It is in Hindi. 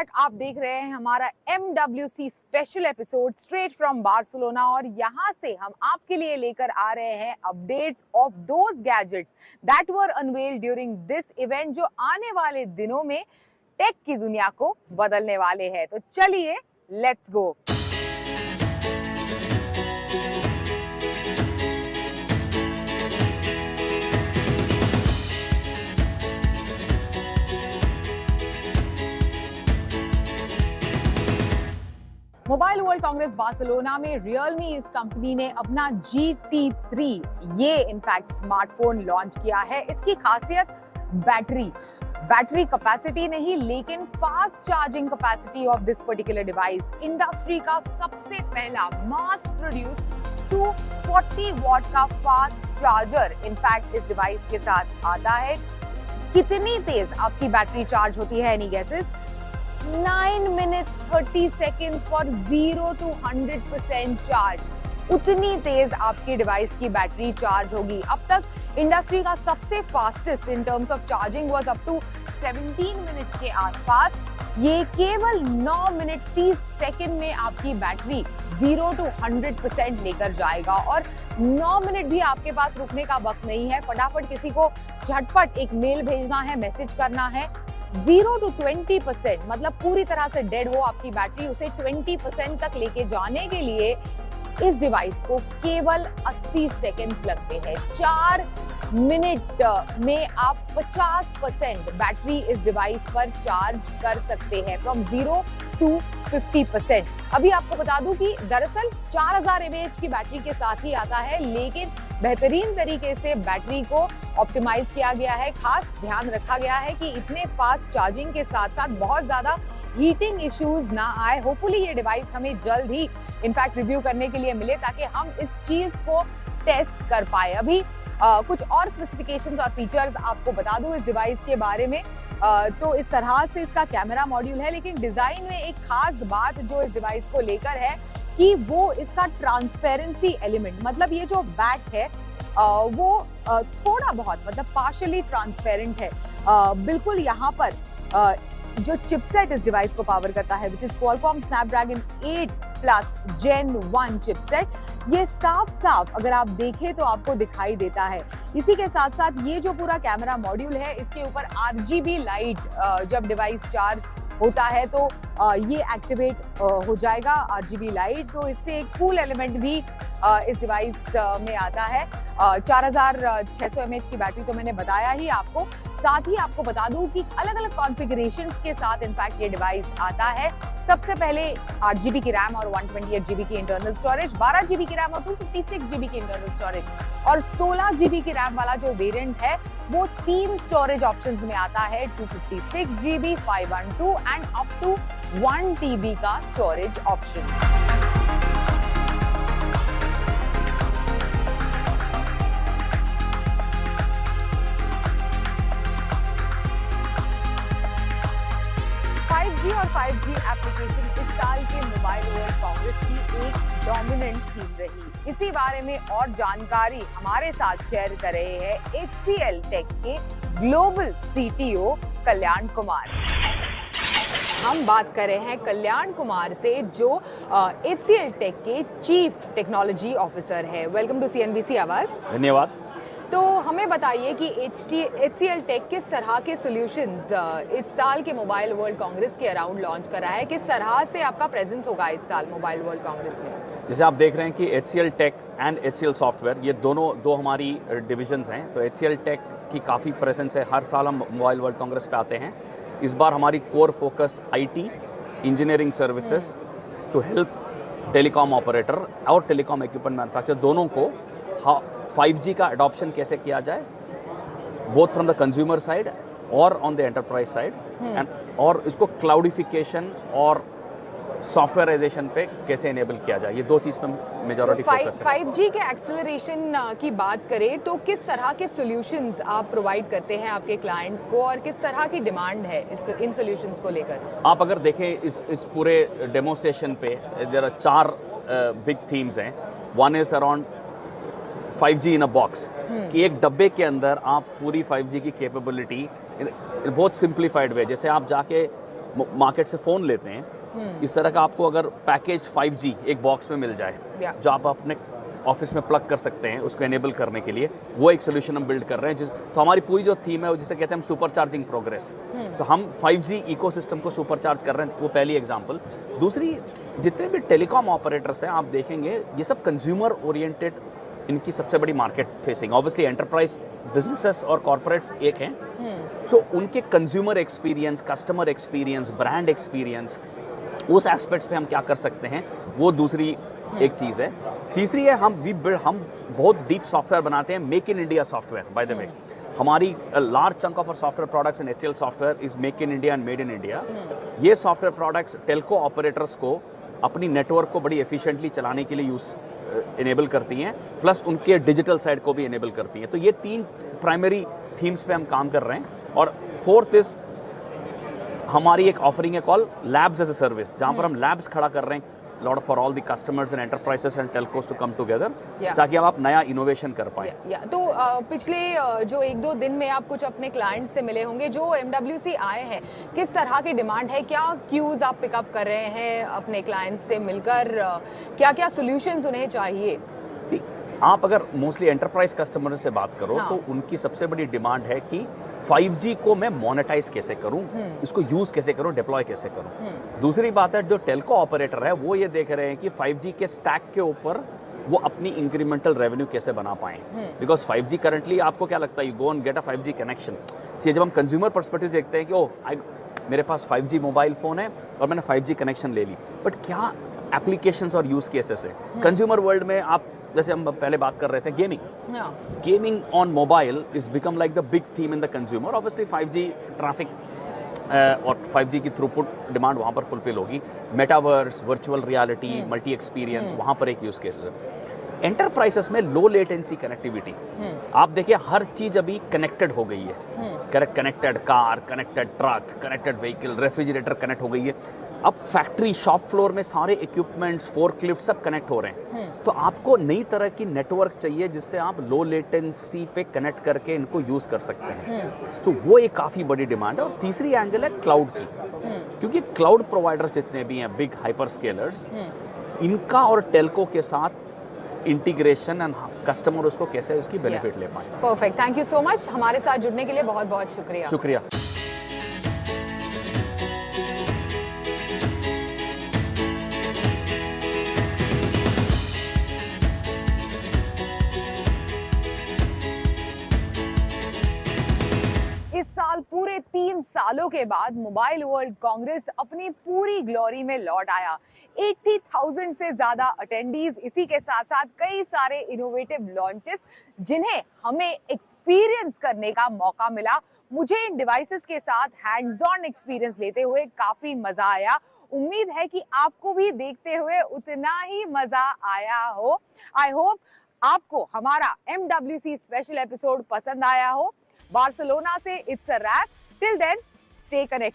बैक। आप देख रहे हैं हमारा MWC special episode straight from Barcelona और यहाँ से हम आपके लिए लेकर आ रहे हैं updates of those gadgets that were unveiled during this event, जो आने वाले दिनों में टेक की दुनिया को बदलने वाले हैं। तो चलिए let's go. Mobile world Congress Barcelona में रियलमी इस कंपनी ने अपना GT3 ये इनफैक्ट स्मार्टफोन लॉन्च किया है। इसकी खासियत बैटरी कैपेसिटी नहीं, लेकिन fast charging capacity of this particular device. Industry का सबसे पहला मास प्रोड्यूस 240 वॉट का फास्ट चार्जर इनफैक्ट इस डिवाइस के साथ आता है। कितनी तेज आपकी बैटरी चार्ज होती है? Any guesses? 9 minutes 30 seconds for 0 to 100% charge. उतनी तेज आपकी डिवाइस की बैटरी चार्ज होगी। अब तक इंडस्ट्री का सबसे fastest in terms of charging was up to 17 minutes के आसपास। ये केवल 9 मिनट 30 सेकंड में आपकी बैटरी 0 to 100% लेकर जाएगा। और 9 मिनट भी आपके पास रुकने का वक्त नहीं है। फटाफट किसी को झटपट एक मेल भेजना है, मैसेज करना है। 0 to 20% मतलब पूरी तरह से डेड हो आपकी बैटरी, उसे 20% तक लेके जाने के लिए इस डिवाइस को केवल 80 सेकंड्स लगते हैं। 4 मिनट में आप 50% बैटरी इस डिवाइस पर चार्ज कर सकते हैं, फ्रॉम 0 to 50%। अभी आपको बता दूं कि दरअसल 4000 mAh की बैटरी के साथ ही आता है, लेकिन बेहतरीन तरीके से बैटरी को ऑप्टिमाइज किया गया है। खास ध्यान रखा गया है कि इतने फास्ट चार्जिंग के साथ साथ बहुत ज्यादा हीटिंग इश्यूज ना आए। होपफुली ये डिवाइस हमें जल्द ही इनफैक्ट रिव्यू करने के लिए मिले, ताकि हम इस चीज को टेस्ट कर पाए। अभी कुछ और स्पेसिफिकेशंस और फीचर्स आपको बता दूं इस डिवाइस के बारे में। तो इस तरह से इसका कैमरा मॉड्यूल है, लेकिन डिजाइन में एक खास बात जो इस डिवाइस को लेकर है कि वो इसका ट्रांसपेरेंसी एलिमेंट, मतलब ये जो बैक है वो थोड़ा बहुत मतलब पार्शियली ट्रांसपेरेंट है। बिल्कुल यहाँ पर जो चिपसेट इस डिवाइस को पावर करता है, which is Qualcomm Snapdragon 8+ Gen 1 chipset, ये साफ अगर आप देखें तो आपको दिखाई देता है। इसी के साथ साथ ये जो पूरा कैमरा मॉड्यूल है, इसके ऊपर RGB लाइट जब डिवाइस चार्ज होता है तो ये एक्टिवेट हो जाएगा RGB लाइट। तो इससे एक कूल एलिमेंट भी इस डिवाइस में आता है। 4600 mAh की बैटरी तो मैंने बताया ही आपको। साथ ही आपको बता दूं कि अलग अलग कॉन्फ़िगरेशंस के साथ इनफैक्ट ये डिवाइस आता है। सबसे पहले 8GB की रैम और 128GB की इंटरनल स्टोरेज, 12GB की रैम और 256GB की इंटरनल स्टोरेज, और 16GB की रैम वाला जो वेरिएंट है वो 3 स्टोरेज ऑप्शंस में आता है, 256GB, 512 and up to 1TB का स्टोरेज ऑप्शन। और 5G एप्लीकेशन इस साल के मोबाइल वर्ल्ड कांग्रेस की एक डोमिनेंट थीम रही। इसी बारे में और जानकारी हमारे साथ शेयर कर रहे हैं HCL टेक के ग्लोबल CTO कल्याण कुमार। हम बात कर रहे हैं कल्याण कुमार से, जो HCL टेक के चीफ टेक्नोलॉजी ऑफिसर है। वेलकम टू CNBC आवाज। धन्यवाद। तो हमें बताइए कि HCL टेक किस तरह के सॉल्यूशंस इस साल के मोबाइल वर्ल्ड कांग्रेस के अराउंड लॉन्च करा है? किस तरह से आपका प्रेजेंस होगा इस साल मोबाइल वर्ल्ड कांग्रेस में? जैसे आप देख रहे हैं कि HCL tech and HCL software, ये दो हमारी डिविजन्स हैं। तो HCL टेक की काफ़ी प्रेजेंस है। हर साल हम मोबाइल वर्ल्ड कांग्रेस पे आते हैं। इस बार हमारी core focus IT, engineering services to help telecom operator और टेलीकॉम इक्विपमेंट मैन्युफैक्चरर दोनों को 5G का अडॉप्शन कैसे किया जाए, both from the consumer side और on the enterprise side, and और इसको क्लाउडिफिकेशन और सॉफ्टवेयराइजेशन पे कैसे इनेबल किया जाए, ये दो चीज़ पे मेजॉरिटी फोकस है। 5G के एक्सेलरेशन की बात करें तो किस तरह के सॉल्यूशंस आप प्रोवाइड करते हैं आपके क्लाइंट्स को, और किस तरह की डिमांड है इन सॉल्यूशंस को लेकर? आप अगर देखें इस पूरे डेमोस्ट्रेशन पे देयर आर 4 बिग थीम्स हैं। One is around 5G in a box, कि एक डब्बे के अंदर आप पूरी 5G की कैपेबिलिटी बहुत सिंप्लीफाइड वे, जैसे आप जाके मार्केट से फ़ोन लेते हैं, इस तरह का आपको अगर पैकेज 5G एक बॉक्स में मिल जाए जो आप अपने ऑफिस में प्लग कर सकते हैं उसको एनेबल करने के लिए, वो एक सोल्यूशन हम बिल्ड कर रहे हैं। तो हमारी पूरी जो थीम है वो जिसे कहते हैं हम सुपर चार्जिंग प्रोग्रेस। तो हम 5G इकोसिस्टम को सुपर चार्ज कर रहे हैं, वो पहली एग्जांपल। दूसरी, जितने भी टेलीकॉम ऑपरेटर्स हैं आप देखेंगे ये सब कंज्यूमर ओरिएंटेड, इनकी सबसे बड़ी market facing, obviously enterprise businesses और कॉर्पोरेट्स एक हैं। सो उनके consumer experience, customer experience, brand experience, उस एस्पेक्ट्स पे हम क्या कर सकते हैं, वो दूसरी एक चीज़ है। तीसरी है हम बहुत डीप सॉफ्टवेयर बनाते हैं, make in India software. By the way हमारी large chunk of our software products in HCL software is make in India and made in India. ये सॉफ्टवेयर प्रोडक्ट्स टेलको ऑपरेटर्स को अपनी नेटवर्क को बड़ी एफिशिएंटली चलाने के लिए इनेबल करती हैं, प्लस उनके डिजिटल साइड को भी इनेबल करती हैं। तो ये 3 प्राइमरी थीम्स पे हम काम कर रहे हैं। और फोर्थ इज हमारी एक ऑफरिंग है call labs as a service, जहाँ पर हम लैब्स खड़ा कर रहे हैं lot for all the customers and enterprises and telcos to come together, ताकि आप नया इनोवेशन कर पाए। तो पिछले जो 1-2 दिन में आप कुछ अपने क्लाइंट्स से मिले होंगे जो MWC आए हैं, किस तरह की डिमांड है, क्या क्यूज आप पिकअप कर रहे हैं अपने क्लाइंट्स से मिलकर, क्या क्या सोल्यूशंस उन्हें चाहिए? जी, आप अगर मोस्टली एंटरप्राइज कस्टमर से बात करो तो उनकी सबसे बड़ी डिमांड है कि 5G को मैं मोनेटाइज कैसे करूं, इसको यूज कैसे करूं, डिप्लॉय कैसे करूं। दूसरी बात है जो टेलको ऑपरेटर है वो ये देख रहे हैं कि 5G के स्टैक के ऊपर वो अपनी इंक्रीमेंटल रेवेन्यू कैसे बना पाएं। बिकॉज 5G करंटली आपको क्या लगता है, you go and get a 5G connection. जब हम कंज्यूमर पर्सपेक्टिव देखते हैं कि मेरे पास 5G मोबाइल फोन है और मैंने 5G कनेक्शन ले ली, बट क्या एप्लीकेशंस और यूज केसेस है कंज्यूमर वर्ल्ड में। आप जैसे हम पहले बात कर रहे थे gaming on mobile is become like the big theme in the consumer. Obviously 5G traffic और 5G की थ्रूपुट डिमांड वहाँ पर फुलफिल होगी। Metaverse, virtual reality, multi experience, वहाँ पर एक यूज केस है। एंटरप्राइजेस में लो लेटेंसी कनेक्टिविटी, आप देखिए हर चीज अभी कनेक्टेड हो गई है। Connected car, connected truck, connected vehicle, refrigerator connect हो गई है। अब फैक्ट्री शॉप फ्लोर में सारे इक्विपमेंट्स, फोर्कलिफ्ट सब कनेक्ट हो रहे हैं। तो आपको नई तरह की नेटवर्क चाहिए जिससे आप लो लेटेंसी पे कनेक्ट करके इनको यूज कर सकते हैं। तो वो एक काफी बड़ी डिमांड है। और तीसरी एंगल है क्लाउड की, क्योंकि क्लाउड प्रोवाइडर्स जितने भी हैं, बिग हाइपर स्केलर्स, इनका और टेलको के साथ इंटीग्रेशन एंड कस्टमर उसको कैसे उसकी बेनिफिट ले पाए। Perfect, thank you so much. हमारे साथ जुड़ने के लिए बहुत बहुत शुक्रिया। शुक्रिया। इस साल पूरे 3 सालों के बाद मोबाइल वर्ल्ड कांग्रेस अपनी पूरी ग्लोरी में लौट आया। 80,000 से ज्यादा अटेंडीज, इसी के साथ साथ कई सारे इनोवेटिव लॉन्चेस जिन्हें हमें एक्सपीरियंस करने का मौका मिला। मुझे इन डिवाइसेस के साथ हैंड्स ऑन एक्सपीरियंस लेते हुए काफी मजा आया। उम्मीद है कि आपको भी देखते हुए उतना ही मजा आया हो। आई होप आपको हमारा MWC स्पेशल एपिसोड पसंद आया हो। बार्सिलोना से it's a wrap. Till then, stay connected.